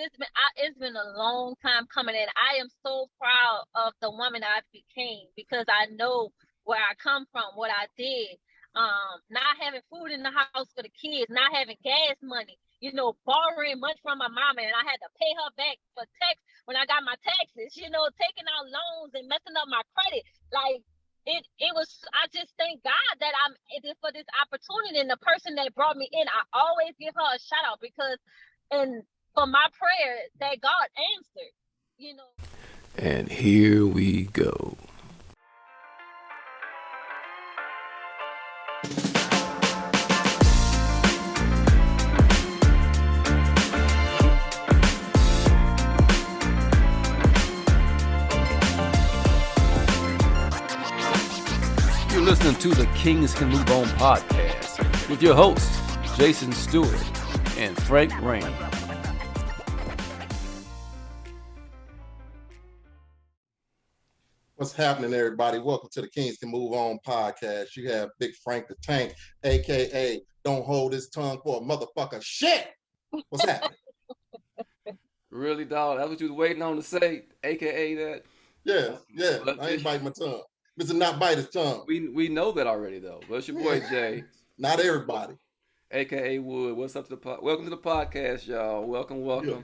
it's been a long time coming, and I am so proud of the woman I became because I know where I come from, what I did. Not having food in the house for the kids, not having gas money, borrowing money from my mama, and I had to pay her back for tax when I got my taxes, taking out loans and messing up my credit. Like it was. I just thank God that I'm for this opportunity, and the person that brought me in, I always give her a shout out because, and for my prayer that God answered, you know. And here we go. You're listening to the Kings Can Move On podcast with your hosts, Jason Stewart and Frank Rain. What's happening, everybody? Welcome to the Kings Can Move On podcast. You have Big Frank the Tank, a.k.a. Don't Hold His Tongue for a Motherfucker Shit. What's happening? Really, dog? That's what you was waiting on to say, a.k.a. that? Yeah. I ain't biting my tongue. Mr. Not Bite His Tongue. We know that already, though. But it's your boy, Jay. Not everybody. A.k.a. Wood. What's up to the welcome to the podcast, y'all. Welcome. Yeah.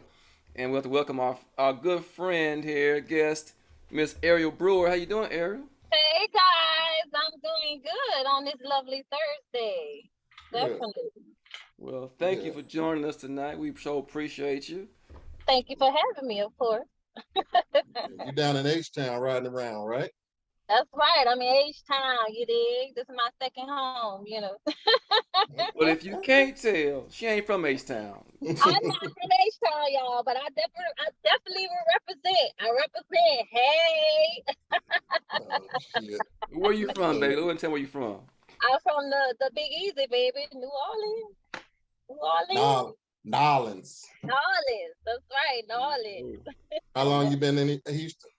And we have to welcome our good friend here, guest, Miss Arieal Brewer. How you doing, Arieal? Hey guys, I'm doing good on this lovely Thursday. Definitely. Well, thank you for joining us tonight. We so appreciate you. Thank you for having me, of course. You down in H-Town riding around, right? That's right. I'm in H-Town, you dig? This is my second home, But if you can't tell, she ain't from H-Town. I'm not from H-Town, y'all, but I definitely will represent. I represent. Hey. Shit. Where you from, baby? Go ahead and tell me where you from. I'm from the Big Easy, baby, New Orleans. New Orleans. That's right, New Orleans. How long you been in Houston?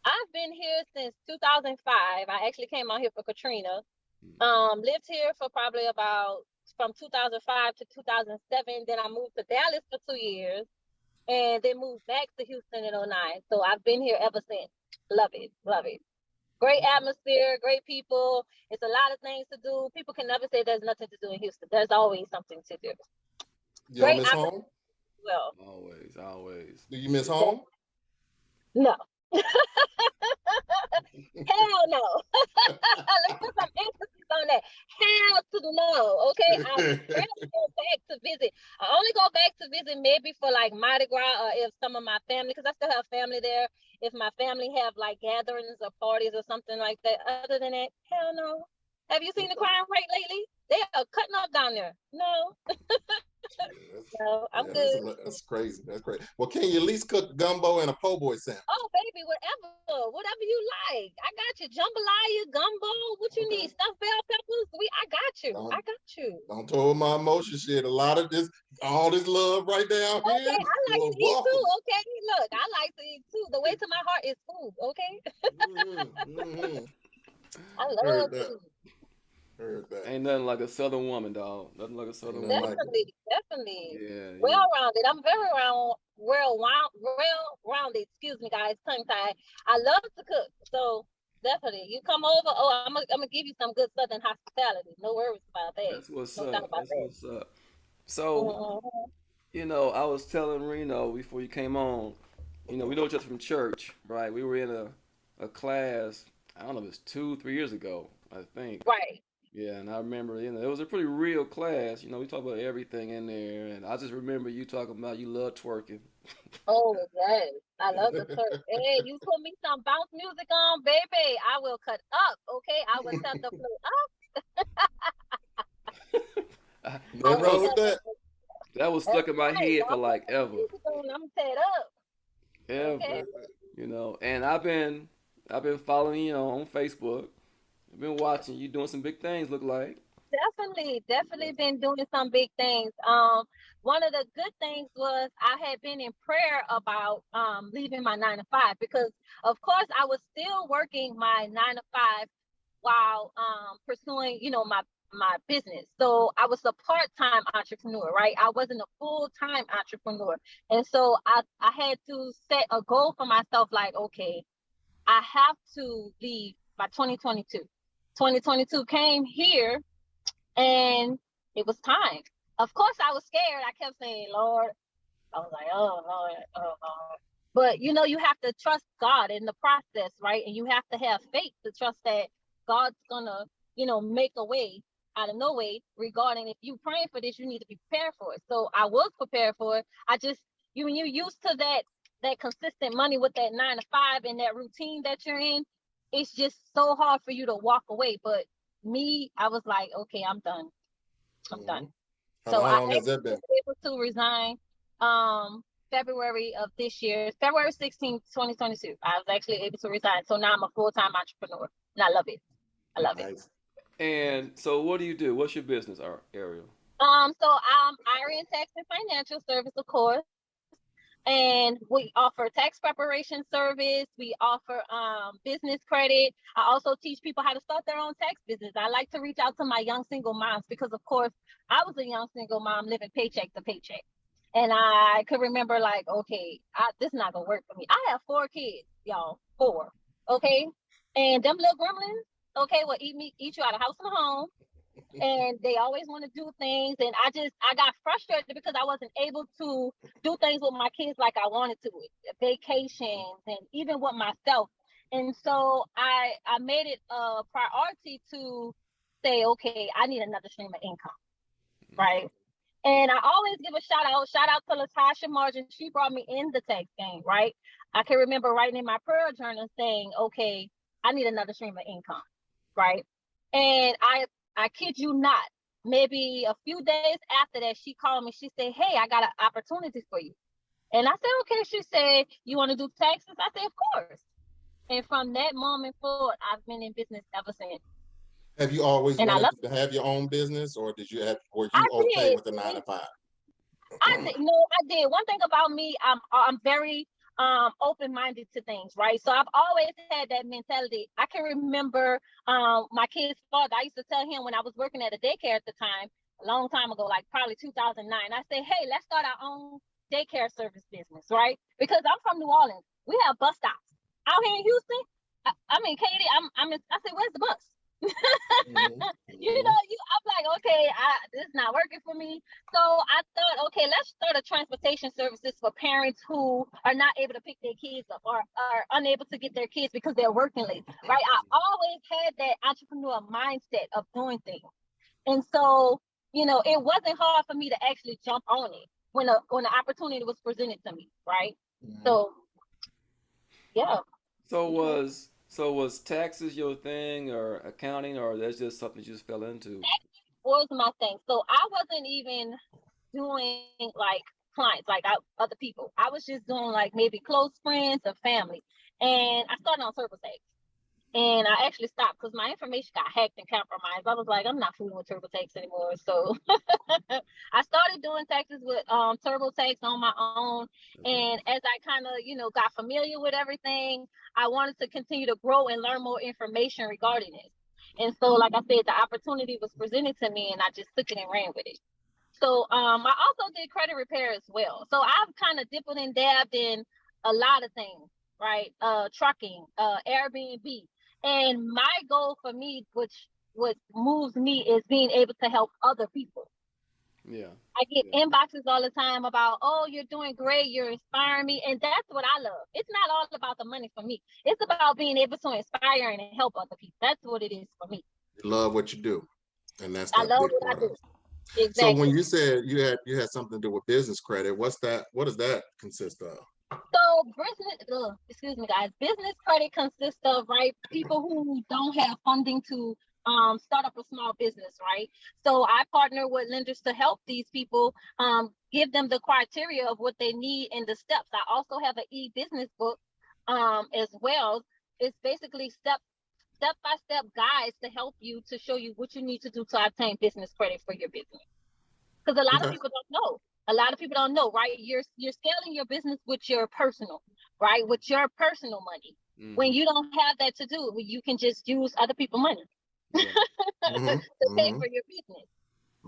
I've been here since 2005. I actually came out here for Katrina. Lived here for probably from 2005 to 2007. Then I moved to Dallas for 2 years and then moved back to Houston in 2009. So I've been here ever since. Love it. Great atmosphere, great people. It's a lot of things to do. People can never say there's nothing to do in Houston. There's always something to do. You don't miss home? Well, always. Do you miss home? No. Hell no. Let's put some emphasis on that. Hell to the no. Okay. I rarely go back to visit. I only go back to visit maybe for like Mardi Gras or if some of my family, because I still have family there. If my family have like gatherings or parties or something like that. Other than that, hell no. Have you seen the crime rate lately? They are cutting up down there. No. No, I'm good. That's crazy. Well, can you at least cook gumbo and a po' boy sandwich? Oh, baby, whatever you like. I got you. Jambalaya, gumbo. What you need? Stuffed bell peppers. I got you. Don't told my emotion shit. A lot of this, all this love right down here. Okay, I like to eat too. Okay, look, I like to eat too. The way to my heart is food. Okay. I love food. Heard that. Ain't nothing like a Southern woman, dog. Nothing like a Southern woman. Definitely. Yeah. Well-rounded. I'm very well-rounded. Excuse me, guys. Tongue-tied. I love to cook, so definitely. You come over. Oh, I'm gonna give you some good Southern hospitality. No worries about that. That's what's up. So, I was telling Reno before you came on. We know each other from church, right? We were in a class. I don't know if it's 2-3 years ago. I think. Right. Yeah, and I remember, it was a pretty real class. We talk about everything in there, and I just remember you talking about you love twerking. Oh, yes. I love the twerk. Hey, you put me some bounce music on, baby. I will cut up, okay? I will set the flow up. Nothing wrong with that. That was stuck in my head for like ever. I'm set up. Ever. Okay. And I've been following you on Facebook. I've been watching you doing some big things, look like. Definitely been doing some big things. One of the good things was I had been in prayer about leaving my 9 to 5 because of course I was still working my 9 to 5 while pursuing, my my business. So I was a part-time entrepreneur, right? I wasn't a full-time entrepreneur. And so I had to set a goal for myself, like, okay, I have to leave by 2022. 2022 came here and it was time. Of course I was scared. I kept saying, Lord, I was like, oh Lord, oh Lord. But you know, you have to trust God in the process, right? And you have to have faith to trust that God's gonna, you know, make a way out of no way regarding if you praying for this, you need to be prepared for it. So I was prepared for it. I just when you're used to that consistent money with that 9 to 5 and that routine that you're in, it's just so hard for you to walk away. But me, I was like, okay, I'm done. I'm done. How So long I has that been? was able to resign February of this year, February 16th, 2022. I was actually able to resign. So now I'm a full-time entrepreneur and I love it. I love it. And so what do you do? What's your business, Arieal? So I'm Arieal Tax and Financial Service, of course. And we offer tax preparation service. We offer business credit. I also teach people how to start their own tax business. I like to reach out to my young single moms because, of course, I was a young single mom living paycheck to paycheck. And I could remember like, okay, this is not going to work for me. I have 4 kids, y'all, 4. Okay. And them little gremlins, okay, will eat you out of house and home. And they always want to do things, and I got frustrated because I wasn't able to do things with my kids like I wanted to, vacations and even with myself. And so I made it a priority to say, okay, I need another stream of income, right? And I always give a shout out to Latasha Margin. She brought me in the tax game, right? I can remember writing in my prayer journal saying, okay, I need another stream of income, right? And I kid you not, maybe a few days after that, she called me. She said, hey, I got an opportunity for you. And I said, okay. She said, you want to do taxes? I said, of course. And from that moment forward, I've been in business ever since. Have you always and wanted to have your own business, or were you okay did. with the 9 to 5? I did. One thing about me, I'm very open-minded to things, right? So I've always had that mentality. I can remember my kid's father. I used to tell him when I was working at a daycare at the time, a long time ago, like probably 2009. I said, hey, let's start our own daycare service business, right? Because I'm from New Orleans. We have bus stops out here in Houston. I mean, Katie, I said, where's the bus? I'm like, okay, this is not working for me. So I thought, okay, let's start a transportation services for parents who are not able to pick their kids up or are unable to get their kids because they're working late, right? I always had that entrepreneur mindset of doing things. And so, it wasn't hard for me to actually jump on it when the opportunity was presented to me, right? So, yeah. So was taxes your thing, or accounting, or that's just something you just fell into? Was my thing. So I wasn't even doing like clients, like other people. I was just doing like maybe close friends or family. And I started on TurboTax. And I actually stopped because my information got hacked and compromised. I was like, I'm not fooling with TurboTax anymore. So I started doing taxes with TurboTax on my own. And as I kind of, got familiar with everything, I wanted to continue to grow and learn more information regarding it. And so, like I said, the opportunity was presented to me and I just took it and ran with it. So I also did credit repair as well. So I've kind of dipped and dabbed in a lot of things, right? Trucking, Airbnb. And my goal for me, which what moves me, is being able to help other people. Yeah. I get inboxes all the time about, oh, you're doing great, you're inspiring me. And that's what I love. It's not all about the money for me. It's about being able to inspire and help other people. That's what it is for me. You love what you do. And that's I that love big what part I of do. it. Exactly. So when you said you had something to do with business credit, what does that consist of? So business credit consists of, right, people who don't have funding to start up a small business, right? So I partner with lenders to help these people, give them the criteria of what they need and the steps. I also have an e-business book as well. It's basically step-by-step guides to help you, to show you what you need to do to obtain business credit for your business. Because a lot of people don't know. A lot of people don't know, right? You're scaling your business with your personal, right? With your personal money. When you don't have that to do, you can just use other people's money. Yeah. to pay for your business.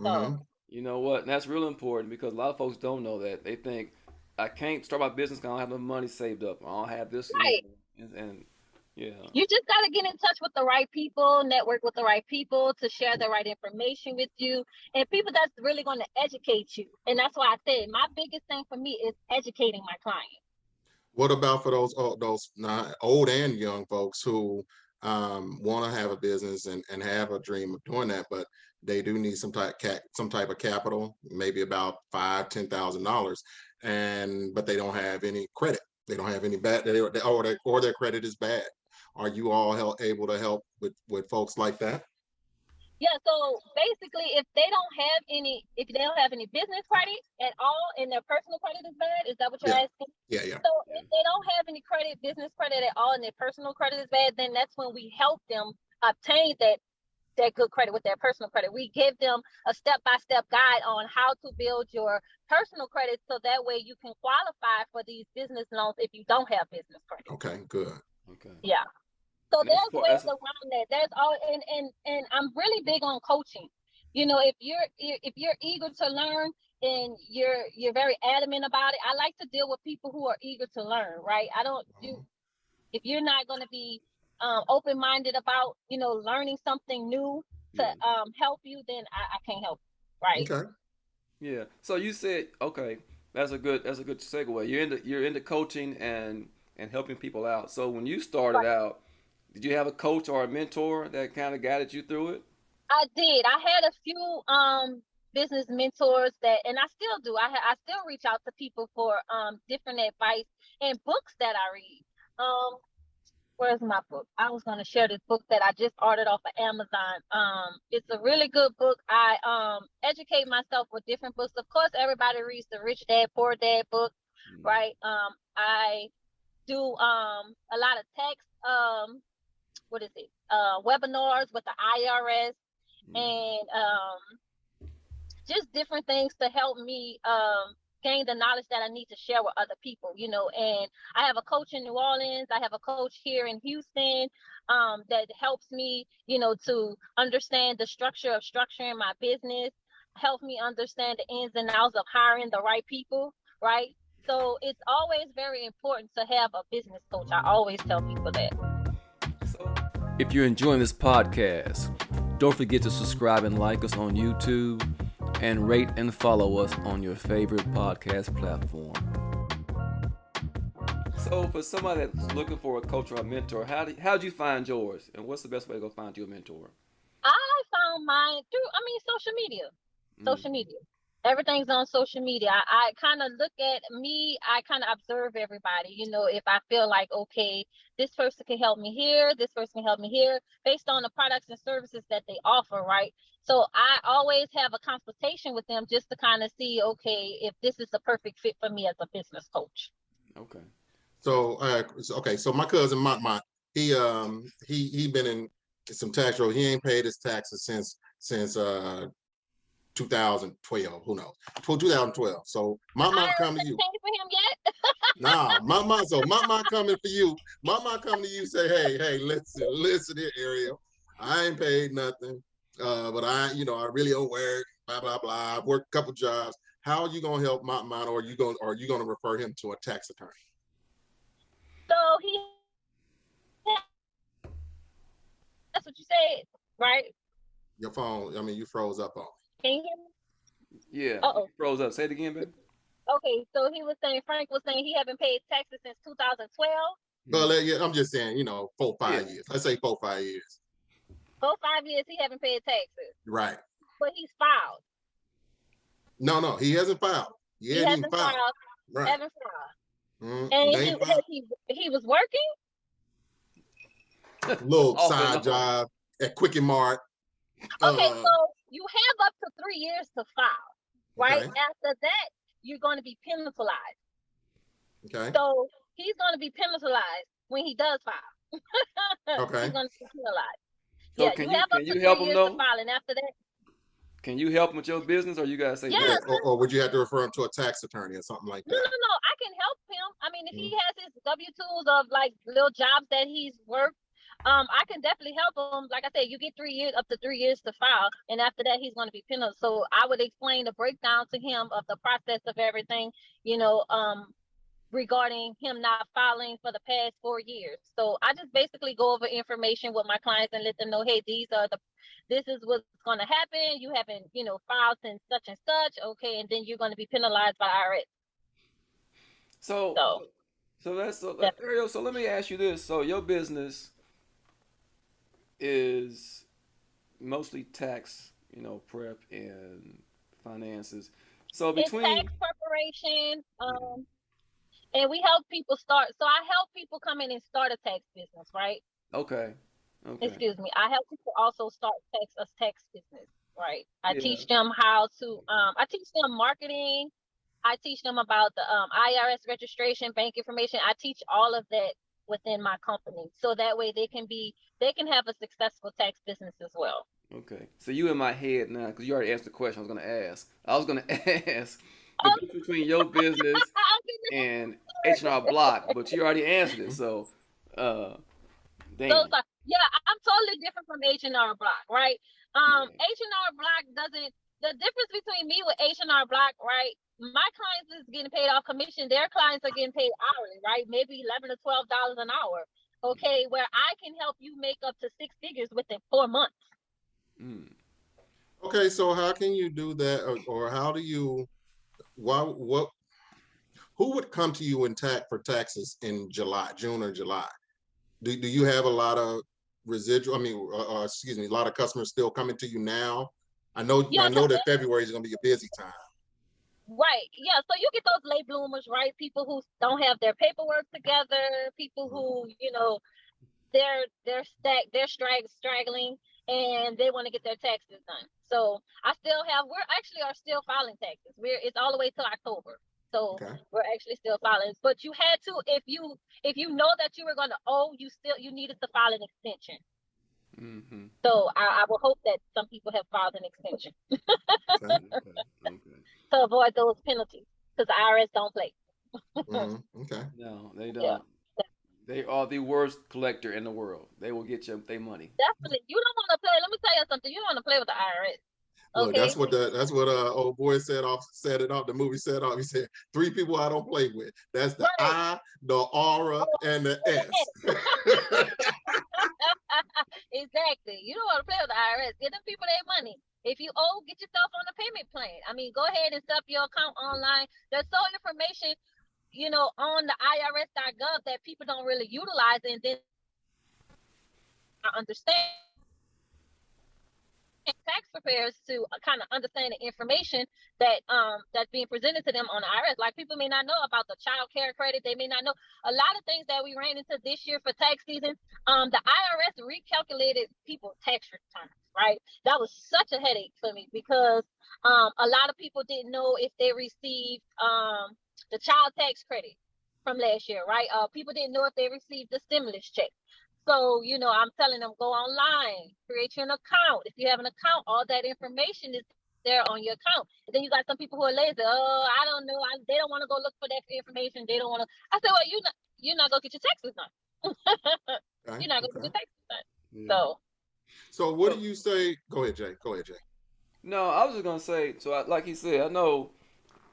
So You know what? And that's real important because a lot of folks don't know that. They think I can't start my business because I don't have no money saved up. I don't have this, right. and yeah. You just got to get in touch with the right people, network with the right people to share the right information with you, and people that's really going to educate you. And that's why I said my biggest thing for me is educating my clients. What about for those old and young folks who want to have a business and have a dream of doing that, but they do need some type of capital, maybe about $5,000-$10,000, but they don't have any credit. They don't have any bad, or their credit is bad. Are you all able to help with folks like that? Yeah, so basically, if they don't have any business credit at all, and their personal credit is bad, is that what you're asking? Yeah. So if they don't have any business credit at all, and their personal credit is bad, then that's when we help them obtain that good credit with their personal credit. We give them a step-by-step guide on how to build your personal credit, so that way you can qualify for these business loans if you don't have business credit. Okay, good. Okay. Yeah. So there's ways around that. There's all, and I'm really big on coaching. You know, if you're eager to learn and you're very adamant about it, I like to deal with people who are eager to learn, right? I don't do if you're not going to be open-minded about, learning something new to help you, then I can't help you, right? Okay. Yeah. So you said, okay, that's a good segue. You're into coaching and helping people out. So when you started out, did you have a coach or a mentor that kind of guided you through it? I did. I had a few business mentors and I still do. I still reach out to people for different advice and books that I read. Where's my book? I was going to share this book that I just ordered off of Amazon. It's a really good book. I educate myself with different books. Of course, everybody reads the Rich Dad Poor Dad book, right? I do a lot of text webinars with the IRS and just different things to help me gain the knowledge that I need to share with other people, and I have a coach in New Orleans. I have a coach here in Houston that helps me, to understand the structure of structuring my business, help me understand the ins and outs of hiring the right people, right? So it's always very important to have a business coach. I always tell people that. If you're enjoying this podcast, don't forget to subscribe and like us on YouTube and rate and follow us on your favorite podcast platform. So for somebody that's looking for a coach or a mentor, how'd you find yours? And what's the best way to go find you a mentor? I found mine through, social media. Social media. Everything's on social media. I kind of look at me, I kind of observe everybody, if I feel like, okay, this person can help me here, this person can help me here, based on the products and services that they offer, right? So I always have a consultation with them just to kind of see, okay, if this is the perfect fit for me as a business coach. Okay. So, so my cousin, he been in some tax road. He ain't paid his taxes since 2012. Who knows? 2012. So my mom coming to you. Pay for him yet? Nah, my mom coming for you. My mom coming to you, say, hey, listen here, Arieal. I ain't paid nothing, but I really don't work. Blah blah blah. I've worked a couple jobs. How are you gonna help my mom, or are you gonna refer him to a tax attorney? So that's what you said, right? Your phone. You froze up on. Can you hear me? Yeah. You froze up. Say it again, baby. Okay, so Frank was saying he haven't paid taxes since 2012. Well, yeah, I'm just saying, 4, 5 years. Let's say 4, 5 years. 4, 5 years he haven't paid taxes. Right. But he's filed. No, he hasn't filed. He hasn't filed. Right. Haven't filed. And he was working. Little side job at Quickie Mart. Okay, so you have up to 3 years to file, right? Okay. After that, you're going to be penalized. Okay. So he's going to be penalized when he does file. Okay. He's going to be penalized. So can you help him though? File, and after that, can you help him with your business, or you guys say yes? Or would you have to refer him to a tax attorney or something like that? No. I can help him. If he has his W-2s of like little jobs that he's worked, I can definitely help him. Like I said, you get 3 years, up to 3 years to file, and after that, he's going to be penalized. So I would explain the breakdown to him of the process of everything, you know, regarding him not filing for the past 4 years. So I just basically go over information with my clients and let them know, hey, this is what's going to happen. You haven't, filed since such and such. Okay. And then you're going to be penalized by IRS. So, So, Ariel, so let me ask you this. So your business is mostly tax, prep and finances. So it's between tax preparation. And we help people start. So I help people come in and start a tax business, right? okay, okay, Excuse me. I help people also start a tax business, right? I yeah, teach them how to. I teach them marketing. I teach them about the IRS registration, bank information. I teach all of that within my company, so that way they can have a successful tax business as well. okay. So you in my head now because you already asked the question I was gonna ask. I was gonna ask the Oh, difference between your business and H&R Block, but you already answered it. So, uh, so damn. sorry. Yeah, I'm totally different from H&R Block, right? Yeah. H&R Block doesn't. The difference between me with H&R Block, right? My clients is getting paid off commission. Their clients are getting paid hourly, right? Maybe $11 to $12 an hour. Okay, where I can help you make up to 6 figures within 4 months. Mm. Okay, so how can you do that, or how do you? Why? What? Who would come to you in for taxes in June or July? Do you have a lot of residual? I mean, excuse me, a lot of customers still coming to you now. I Yeah, know that February is going to be a busy time. right. Yeah. So you get those late bloomers, right? People who don't have their paperwork together, people Mhm. who, they're straggling and they want to get their taxes done. So we're actually are still filing taxes. It's all the way till October. So Okay. we're actually still filing. But you had to, if you know that you were gonna owe, you needed to file an extension. Mm-hmm. So I will hope that some people have filed an extension Okay. Okay. Okay. to avoid those penalties. Because the IRS don't play. Okay. No, they Yeah. don't. They are the worst collector in the world. They will get you their money. Definitely. You don't want to play. Let me tell you something. You don't want to play with the IRS. Look, Okay. that's what old boy said it off. The movie said off. He said, three people I don't play with. That's the Right. I, the aura, and the S. Exactly. You don't want to play with the IRS. Give them people their money. If you owe, get yourself on a payment plan. I mean, go ahead and set up your account online. There's so information, on the IRS.gov that people don't really utilize, and then I understand tax preparers to kind of understand the information that's being presented to them on the IRS. Like people may not know about the child care credit. They may not know a lot of things that we ran into this year for tax season. The IRS recalculated people's tax returns. Right, that was such a headache for me because a lot of people didn't know if they received the child tax credit from last year. Right, people didn't know if they received the stimulus check. So, I'm telling them go online, create you an account. If you have an account, all that information is there on your account. And then you got some people who are lazy. Oh, I don't know. They don't want to go look for that information. They don't want to. I said, well, you're not going to get your taxes done. Okay. You're not going to Okay. get your taxes done. Yeah. So, So what do you say? Go ahead, Jay. Go ahead, Jay. No, I was just gonna say. So, like he said, I know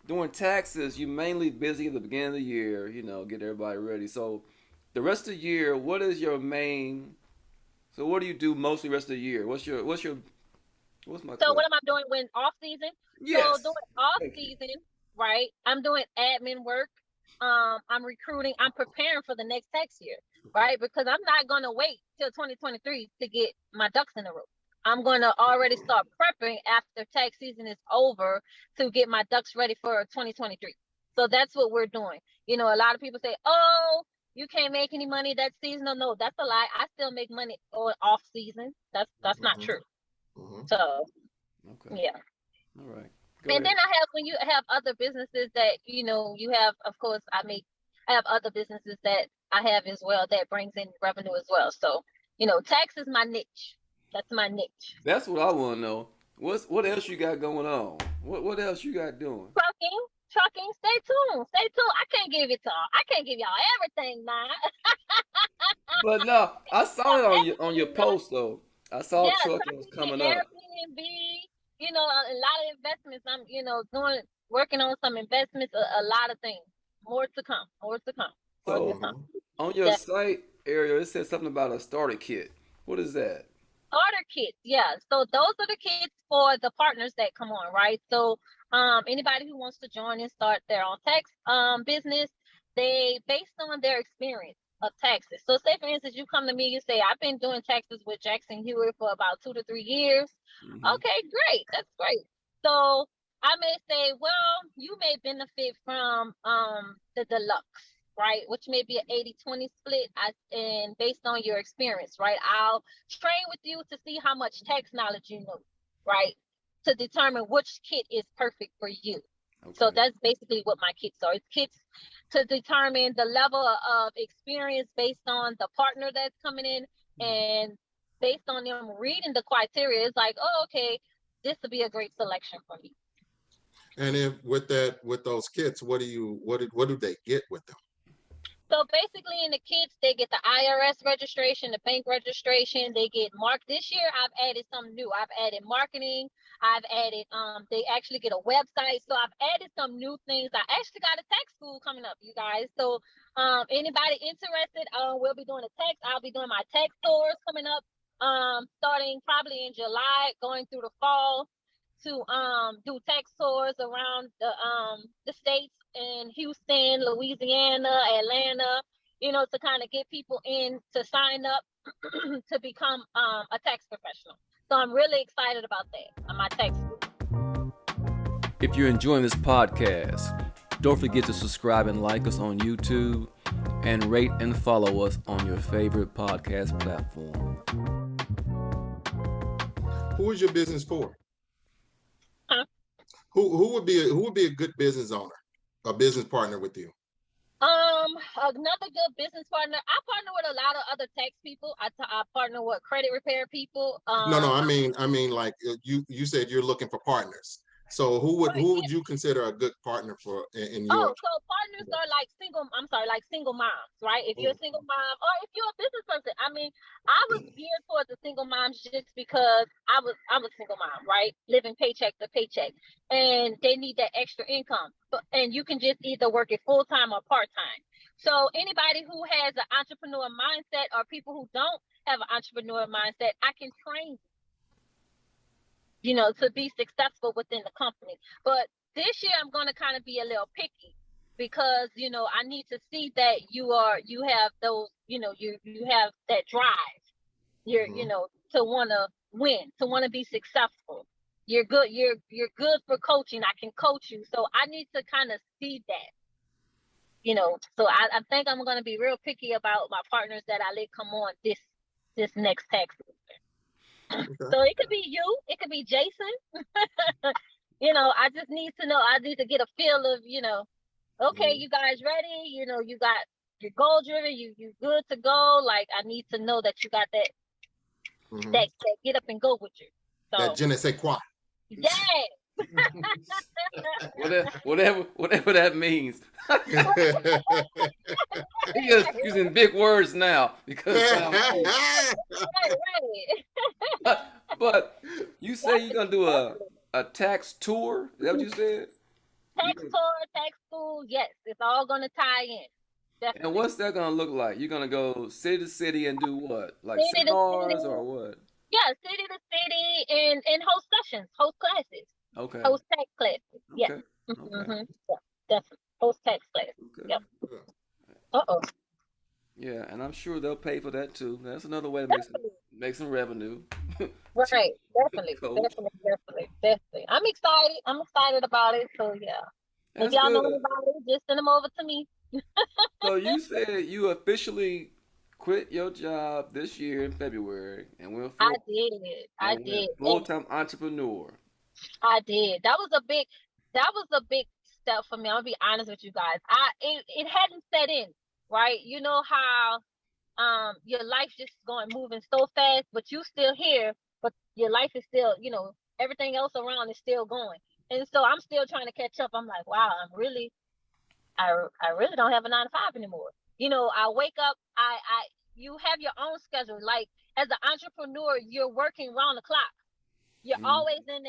doing taxes, you mainly busy at the beginning of the year. Get everybody ready. So, the rest of the year, what is your main? So, what do you do mostly rest of the year? What's my what question? am I doing when off season? So Yes. doing off Thank you. season, right? I'm doing admin work. I'm recruiting. I'm preparing for the next tax year, Okay. right? Because I'm not gonna wait till 2023 to get my ducks in a row. I'm gonna already start prepping after tax season is over to get my ducks ready for 2023. So that's what we're doing. A lot of people say, "Oh, you can't make any money that seasonal." No, that's a lie. I still make money on off season. That's not Mm-hmm. true. Mm-hmm. So Okay. yeah. All right. Go And ahead. then when you have other businesses that, you have, of course, I have other businesses that I have as well that brings in revenue as well. So, tax is my niche. That's my niche. That's what I want to know. What else you got going on? What else you got doing? Trucking, stay tuned. Stay tuned. I can't give y'all everything now. But no, I saw it on your Definitely, post though. I saw a yeah, truck that was traffic and coming up. Airbnb, a lot of investments. I'm, working on some investments, a lot of things. More to come, more to come, more to So come. Mhm. on your That site area, it said something about a starter kit. What is that? starter kits, yeah. So those are the kits for the partners that come on, right? So anybody who wants to join and start their own tax business, they based on their experience of taxes. So say for instance, you come to me, you say, I've been doing taxes with Jackson Hewitt for about 2 to 3 years. Hmm. Okay, great. That's great. So I may say, well, you may benefit from the deluxe, right? Which may be an 80-20 split, and based on your experience, right? I'll train with you to see how much tax knowledge you know, right? To determine which kit is perfect for you. So Okay. that's basically what my kits are. It's kits to determine the level of experience based on the partner that's coming in, and based on them reading the criteria. It's like, oh, okay, this would be a great selection for me. And if with those kits, what do they get with them? So basically, in the kits, they get the IRS registration, the bank registration. They get marked. This year, I've added something new. I've added marketing. I've added. They actually get a website. So I've added some new things. I actually got a tax school coming up, you guys. So anybody interested, we'll be doing a tax. I'll be doing my tax tours coming up. Starting probably in July, going through the fall to do tax tours around the states in Houston, Louisiana, Atlanta, to kind of get people in to sign up to become a tax professional. So I'm really excited about that on my tax school. If you're enjoying this podcast, don't forget to subscribe and like us on YouTube and rate and follow us on your favorite podcast platform. Who is your business for? Huh? Who would be a good business owner, a business partner with you? Another good business partner. I partner with a lot of other tax people. I partner with credit repair people. No, I mean, like you said you're looking for partners. So who would you consider a good partner for in your? Oh, so partners are like single moms, right? If you're Mm, a single mom or if you're a business person, I mean, I was geared towards the single moms just because I'm a single mom, right? Living paycheck to paycheck. And they need that extra income. And you can just either work it full time or part time. So anybody who has an entrepreneur mindset or people who don't have an entrepreneur mindset, I can train to be successful within the company. But this year I'm going to kind of be a little picky because, I need to see that you have those, you have that drive. mhm. To want to win, to want to be successful. You're good for coaching. I can coach you. So I need to kind of see that. So I think I'm going to be real picky about my partners that I let come on this next tax season. Okay. So it could be you, it could be Jason. I just need to know. I need to get a feel of, okay, Mhm. you guys ready? You got your goal driven, you good to go. Like I need to know that you got that Mhm. that, that get up and go with you. That So je ne sais quoi. yeah. Whatever that means. He just using big words now because it sounds cool. Right. But you say you're gonna Definitely, do definitely. a tax tour? Is that what you said? You Tax gonna, tour, tax school, yes, it's all gonna tie in. and Definitely. what's that gonna look like? You're gonna go city to city and do what? Like City to seminars city. or what? Yeah, city to city, and host sessions, host classes, Okay. host tax classes. Yes. Okay. Okay. Mm-hmm. Yeah, definitely. Host tax classes. Okay. Yep. Uh-oh. Yeah, and I'm sure they'll pay for that too. That's another way to Definitely. make some revenue. Teach Right. Definitely. coach. Definitely. Definitely. Definitely. I'm excited. I'm excited about it. So yeah. If That's y'all know good. anybody, just send them over to me. So you said you officially quit your job this year in February I did. I and went did. full time entrepreneur. I did. That was a big step for me. I'm gonna be honest with you guys. It hadn't set in, right? You know how your life just going moving so fast, but you still here, but your life is still, everything else around is still going. And so I'm still trying to catch up. I'm like, wow, I really don't have a 9 to 5 anymore. I wake up, I you have your own schedule. Like as an entrepreneur, you're working round the clock. You're Mm-hmm. always in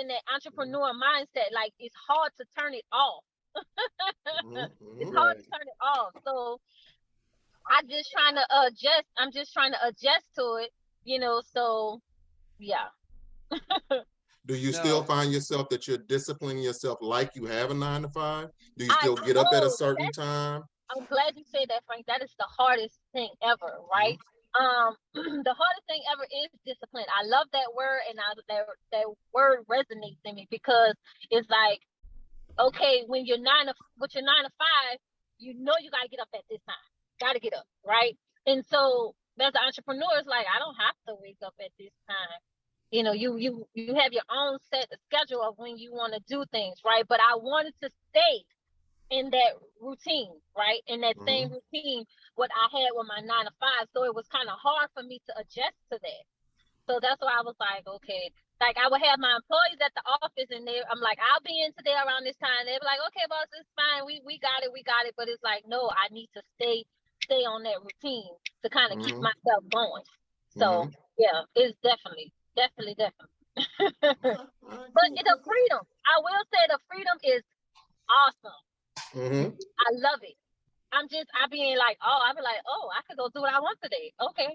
that entrepreneur mindset. Like it's hard to turn it off. It's Mm-hmm. hard Right. to turn it off. So I'm just trying to adjust. I'm just trying to adjust to it, so yeah. Do you still Now, find yourself that you're disciplining yourself like you have a 9 to 5? Do you I still get up at a oh certain that's time? I'm glad you said that, Frank. That is the hardest thing ever, right? The hardest thing ever is discipline. I love that word, and that word resonates in me because it's like, okay, when you're with your 9 to 5, you gotta get up at this time. Gotta get up, right? And so as an entrepreneur, it's like I don't have to wake up at this time. You have your own set schedule of when you want to do things, right? But I wanted to stay in that routine, right? In that Mm-hmm. same routine what I had with my 9 to 5. So it was kind of hard for me to adjust to that. So that's why I was like, okay. Like I would have my employees at the office and I'm like, I'll be in today around this time. They'd be like, okay, boss, it's fine. We got it, we got it. But it's like, no, I need to stay on that routine to kind of keep Mm-hmm. myself going. Mm-hmm. So yeah, it's definitely. Okay. All right, But cool, the cool, cool. freedom, I will say the freedom is awesome. Mm-hmm. I love it. I being like, oh, I be like, oh, I could go do what I want today. Okay.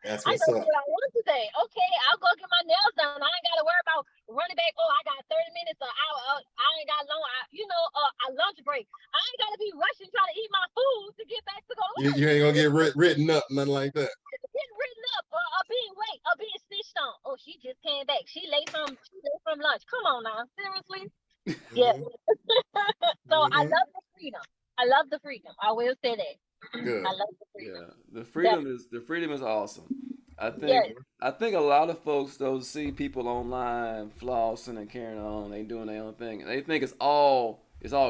That's I what's go do up. what I want today. Okay, I'll go get my nails done. I ain't gotta worry about running back. Oh, I got 30 minutes or hour. I ain't got long. A lunch break. I ain't gotta be rushing trying to eat my food to get back to go to work. You ain't gonna get written up, nothing like that. Getting written up or being late or being snitched on. Oh, she just came back. She late from lunch. Come on now, seriously. Yeah. Mm-hmm. So I Mm-hmm. love the freedom. I love the freedom. I will say that. I Good. love the freedom. yeah, the That freedom is awesome. I think yes. Mm-hmm. I think a lot of folks though see people online flossing and carrying on, they doing their own thing, and they think it's all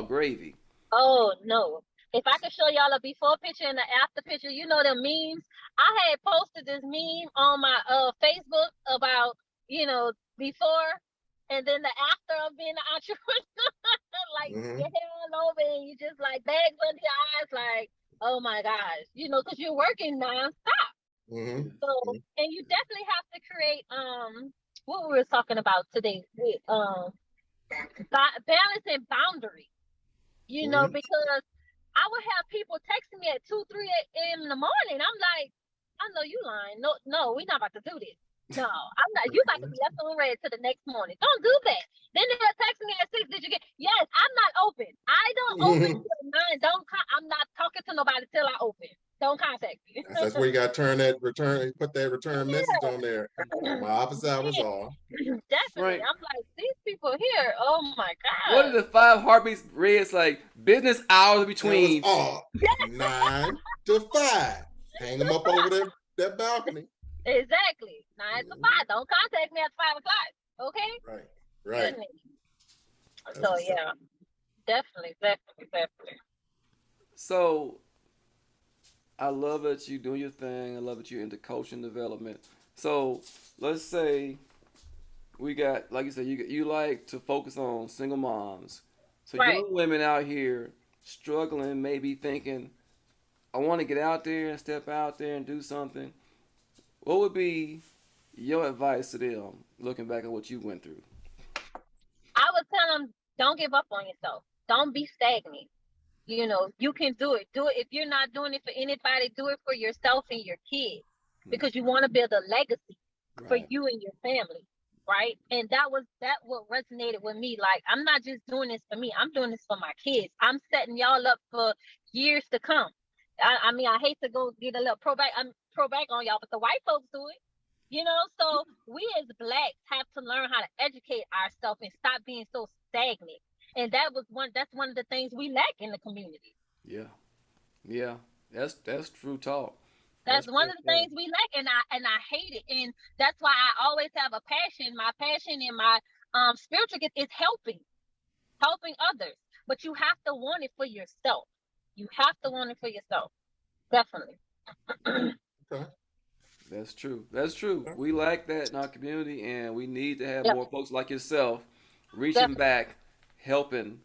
gravy. Oh no. If I could show y'all a before picture and the after picture, them memes. I had posted this meme on my Facebook about, before and then the after of being an entrepreneur. Like Mm-hmm. your hair all over and you just like bags under your eyes, like, oh my gosh, because you're working nonstop. Mm-hmm. So and you definitely have to create what we were talking about today with balance and boundary, Mm-hmm. because I would have people texting me at 2, 3 a.m. in the morning. I'm like, I know you lying. No, no, we're not about to do this. No, I'm not. You about to be left on red to the next morning. Don't do that. Then they'll text me at 6. Did you get? Yes, I'm not open. I don't open Mm-hmm. till 9. I'm not talking to nobody till I open. Don't contact me. That's where you got to turn that return, put that return message on there. My office hours Yeah, are. definitely. Frank, I'm like, these people here. Oh my what are god. the 5 heartbeats read? It's like business hours That was between. all 9 to 5. Hang them up over that balcony. Exactly. 9 to 5. Mhm. Don't contact me at 5 o'clock. Okay. Right, right. Goodness. That's So what's up. yeah, definitely. So I love that you doing your thing. I love that you're into coaching development. So let's say we got, like you said, you like to focus on single moms. So Right. young women out here struggling, maybe thinking, I want to get out there and step out there and do something. What would be your advice to them, looking back at what you went through? I would tell them, don't give up on yourself. Don't be stagnant. You can do it. Do it. If you're not doing it for anybody, do it for yourself and your kids, Hmm. because you want to build a legacy for Right. you and your family. Right. And that what resonated with me. Like, I'm not just doing this for me. I'm doing this for my kids. I'm setting y'all up for years to come. I mean, I hate to go get a little pro back on y'all, but the white folks do it. So we as blacks have to learn how to educate ourselves and stop being so stagnant. And that's one of the things we lack in the community. Yeah. Yeah. That's true talk. That's That's one true of the talk. things we lack, and I hate it. And that's why I always have a passion. My passion and my spiritual gift is helping others. But you have to want it for yourself. You have to want it for yourself. Definitely. Okay. That's true. That's true. Okay. We lack that in our community, and we need to have Yep. more folks like yourself reaching Definitely. back, helping,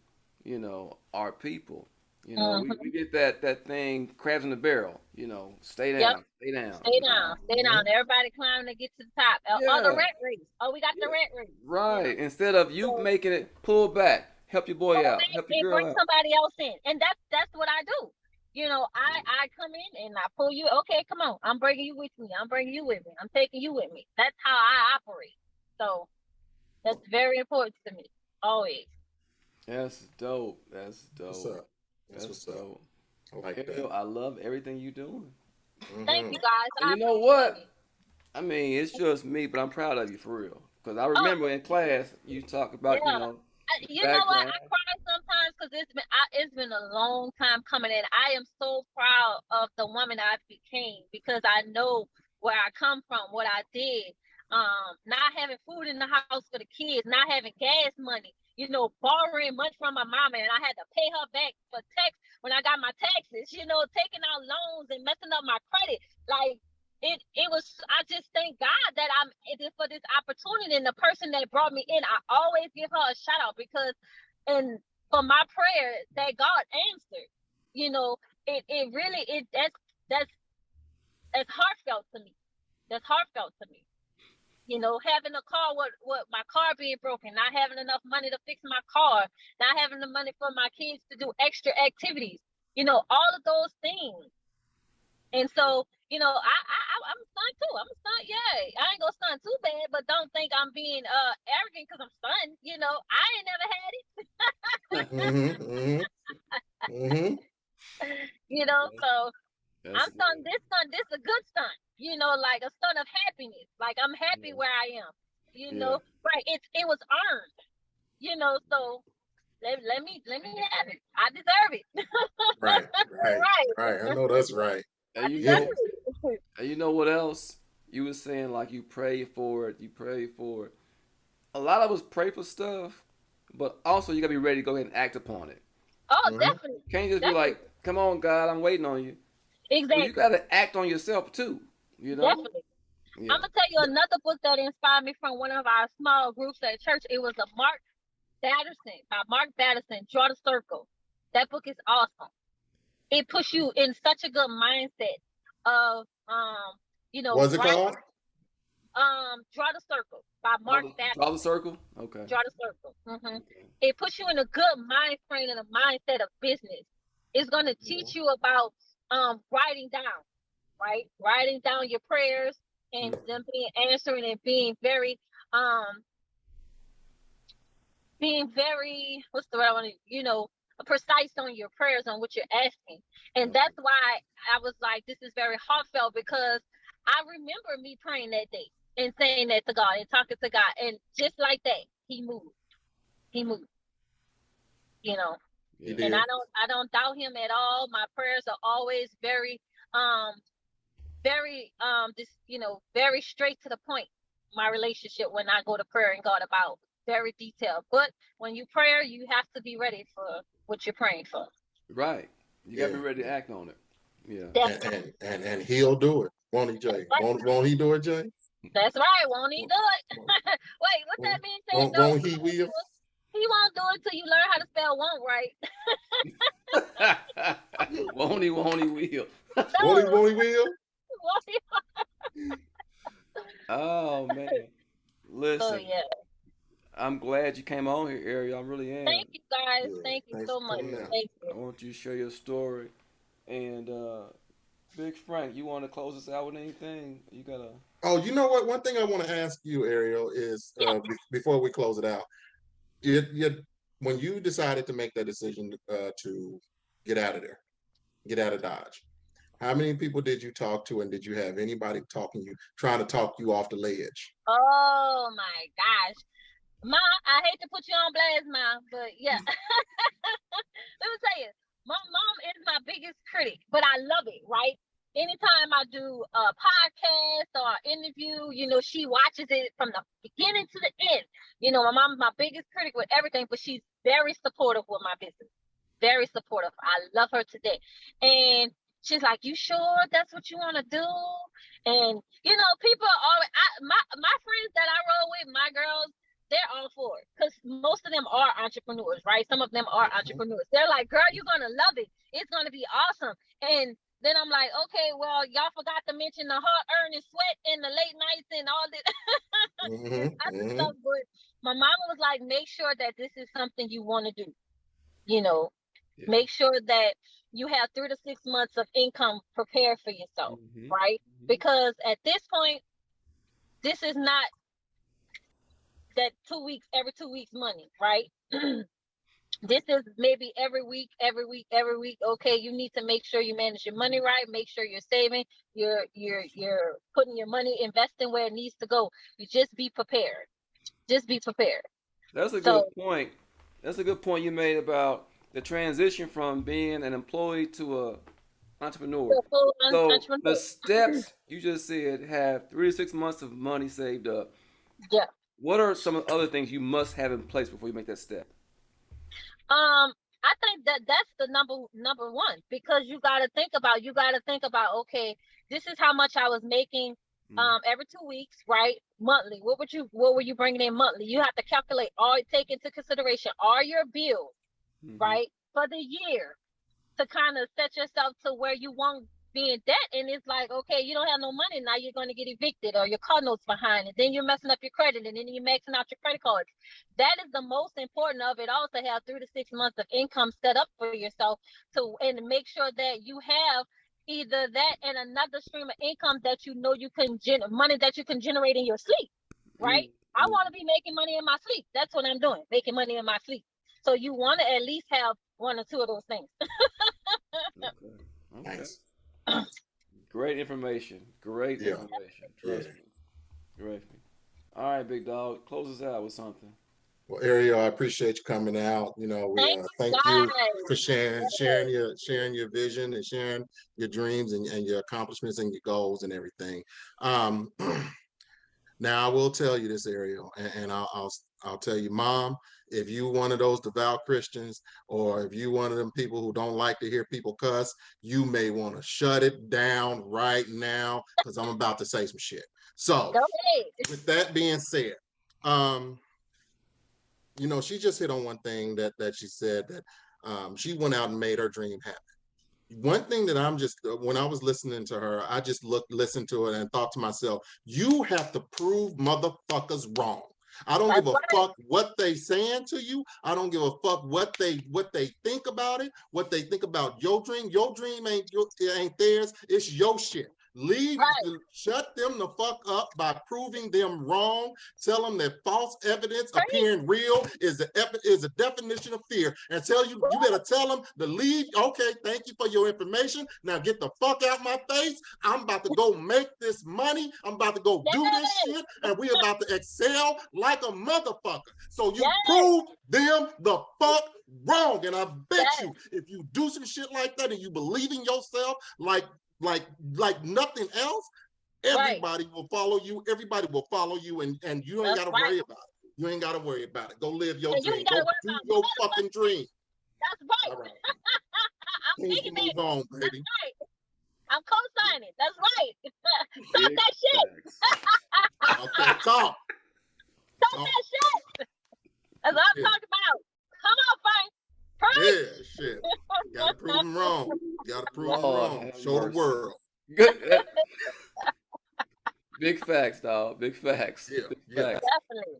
our people. You know, Mhm. we get that thing crabs in the barrel. You know, stay Yep. down, stay down. Stay Nah. down. Stay down. Everybody climbing to get to the top. Oh, the Yeah, rat race. Oh, we got the yeah, rat race. You know. right. Instead of you So making it, pull back, help your boy pull out, back help your and girl bring out. somebody else in, and that's what I do. You know, I come in and I pull you. Okay, come on. I'm bringing you with me. I'm bringing you with me. I'm taking you with me. That's how I operate. So that's very important to me. Always. That's dope. That's What's dope. up? That's That's what's up. dope. I like that. Ariel, I love everything you doing. Thank Hmm you guys. And I you know appreciate what? it. I mean, it's just me, but I'm proud of you for real. Because I Oh, remember in class you talk about, yeah. your You know what? background. I cry sometimes because it's been a long time coming, and I am so proud of the woman I became because I know where I come from, what I did. Not having food in the house for the kids, not having gas money, borrowing money from my mama, and I had to pay her back for tax when I got my taxes. Taking out loans and messing up my credit. Like it was. I just thank God that I'm for this opportunity, and the person that brought me in, I always give her a shout out because and for my prayer that God answered. You know, it really that's that's heartfelt to me. That's heartfelt to me. Having a car, what my car being broken, not having enough money to fix my car, not having the money for my kids to do extra activities, all of those things. And so, I'm a son too. I'm a son. Yeah, I ain't gonna stunt too bad, but don't think I'm being arrogant because I'm stunned. I ain't never had it. hmm hmm hmm So That's I'm stunned. good. This is a good stunt. Like a stunt of happiness. Like I'm happy Yeah. where I am. Yeah. Right? It was earned. So let me have it. I deserve it. Right, right, Right. right. I know that's right. I And you Yeah. deserve know, it. and you know what else? You were saying like you pray for it, you pray for it. A lot of us pray for stuff, but also you gotta be ready to go ahead and act upon it. Oh, hmm definitely, Can't just be definitely, like, "Come on, God, I'm waiting on you." Well, you exactly, gotta act on yourself too. You know? definitely. I'm Yeah. gonna tell you another book that inspired me from one of our small groups at church. It was a Mark Batterson by Mark Batterson. Draw the Circle. That book is awesome. It puts you in such a good mindset of What's it called? writing. Draw the Circle by Mark Draw the Batterson. circle. Okay. Draw the Circle. Okay. It puts you in a good mind frame and a mindset of business. It's gonna Yeah. teach you about writing down, right? Writing down your prayers and them being answering and um being very what's the word I want to precise on your prayers on what you're asking. And Okay. that's why I was like, this is very heartfelt because I remember me praying that day and saying that to God and talking to God. And just like that, he moved. He moved, you know. He Yeah. And did. I don't doubt him at all. My prayers are always um very straight to the point. My relationship when I go to prayer and God about very detailed. But when you pray, you have to be ready for what you're praying for. Right. You gotta be Yeah. ready to act on it. Yeah. And Definitely. and he'll do it. Won't he, Jay? Won't he do it, Jay? That's right. Won't he do it? Wait, what that mean saying no? Won't He he won't do will? it. He won't do it till you learn how to spell won't right. Won't he? Won't he? Will. No, Won't he will? won't he? Oh man. So Listen, yeah. I'm glad you came on here, Ariel. I really am. Thank you guys. Yeah. Thank you Thanks so for much. coming out. Thank you. I want you to share your story. And Big Frank, you want to close us out with anything? You gotta. Oh, you know what? One thing I want to ask you, Ariel, is Yeah. before we close it out, when you decided to make that decision to get out of there, get out of Dodge, how many people did you talk to, and did you have anybody trying to talk you off the ledge? Oh my gosh. Ma, I hate to put you on blast, Ma, but yeah. Let me tell you, my mom is my biggest critic, but I love it, right? Anytime I do a podcast or interview, she watches it from the beginning to the end. My mom's my biggest critic with everything, but she's very supportive with my business. Very supportive. I love her today. And she's like, "You sure that's what you want to do?" And people are always my friends that I roll with, my girls, they're all for it because most of them are entrepreneurs, right? Some of them are entrepreneurs. They're like, girl, you're gonna love it. It's gonna be awesome. And then I'm like, okay, well, y'all forgot to mention the hard earned sweat and the late nights and all this other stuff. But my mama was like, make sure that this is something you want to do. You know, make sure that you have 3 to 6 months of income prepared for yourself, right? Because at this point, this is not that every 2 weeks money, right? This is maybe every week. Okay, you need to make sure you manage your money right. Make sure you're saving. You're putting your money, investing where it needs to go. You just be prepared. Just be prepared. That's a good point. That's a good point you made about the transition from being an employee to a entrepreneur. So the steps you just said have 3 to 6 months of money saved up. Yeah. What are some of the other things you must have in place before you make that step? I think that's the number one, because you got to think about, okay, this is how much I was making every 2 weeks, right? Monthly. What were you bringing in monthly? You have to calculate take into consideration all your bills, right? For the year, to kind of set yourself to where you won't be in debt. And it's like, okay, you don't have no money, now you're going to get evicted, or your car note's behind, and then you're messing up your credit, and then you're maxing out your credit cards. That is the most important of it all, to have 3 to 6 months of income set up for yourself, and make sure that you have either that and another stream of income that you know you can money that you can generate in your sleep, right? I want to be making money in my sleep. That's what I'm doing, making money in my sleep. So you want to at least have 1 or 2 of those things. Okay. Great information. Trust me. Great. All right, big dog. Close us out with something. Well, Arieal, I appreciate you coming out. You know, we thank you for sharing your vision and sharing your dreams and your accomplishments and your goals and everything. Now I will tell you this, Arieal, and I'll tell you, Mom, if you one of those devout Christians, or if you one of them people who don't like to hear people cuss, you may want to shut it down right now, because I'm about to say some shit. So with that being said, you know, she just hit on one thing that she said, that she went out and made her dream happen. One thing that I'm just, when I was listening to her, I just listened to it and thought to myself, you have to prove motherfuckers wrong. I don't give a fuck what they saying to you. I don't give a fuck what they think about it, what they think about your dream. Your dream ain't theirs. It's your shit. Shut them the fuck up by proving them wrong. Tell them that false evidence appearing real is a definition of fear, and you better tell them to leave. Okay, thank you for your information. Now get the fuck out my face. I'm about to go make this money. I'm about to go do this shit, and we about to excel like a motherfucker. So you prove them the fuck wrong, and I bet you, if you do some shit like that and you believe in yourself like nothing else, everybody will follow you. Everybody will follow you, and you ain't got to worry about it. You ain't got to worry about it. Go live your dream. Go do your fucking dream. That's right. I'm thinking move on, baby. That's right. I'm co-signing. That's right. Stop that shit. Okay, talk that shit. That's what I'm talking about. Come on, Frank. Yeah, shit. You gotta prove them wrong. You gotta prove them wrong. Show the world. Good. Big facts, dog. Big facts. Yeah, Big facts. Definitely.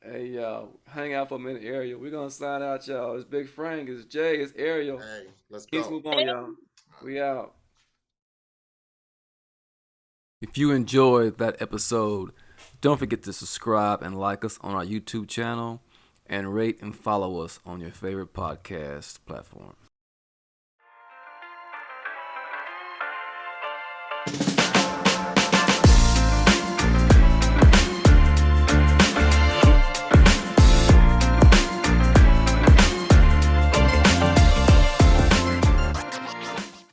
Hey, y'all. Hang out for a minute, Arieal. We're gonna sign out, y'all. It's Big Frank. It's Jay. It's Arieal. Hey, let's go. Let's move on, y'all. We out. If you enjoyed that episode, don't forget to subscribe and like us on our YouTube channel, and rate and follow us on your favorite podcast platform.